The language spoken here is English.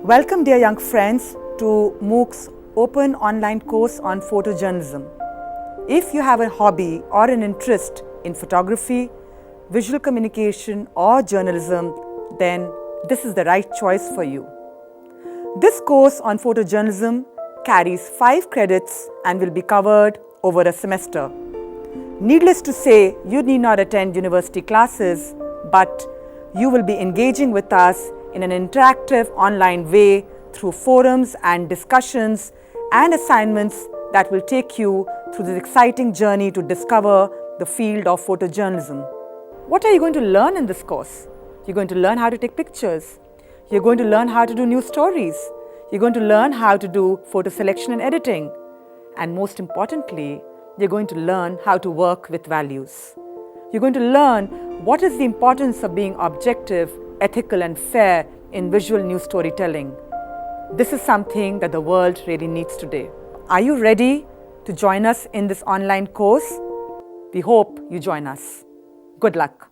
Welcome, dear young friends, to MOOC's open online course on photojournalism. If you have a hobby or an interest in photography, visual communication or journalism, then this is the right choice for you. This course on photojournalism carries 5 credits and will be covered over a semester. Needless to say, you need not attend university classes, but you will be engaging with us in an interactive online way through forums and discussions and assignments that will take you through this exciting journey to discover the field of photojournalism. What are you going to learn in this course? You're going to learn how to take pictures. You're going to learn how to do news stories. You're going to learn how to do photo selection and editing. And most importantly, you're going to learn how to work with values. You're going to learn what is the importance of being objective, ethical and fair in visual news storytelling. This is something that the world really needs today. Are you ready to join us in this online course? We hope you join us. Good luck.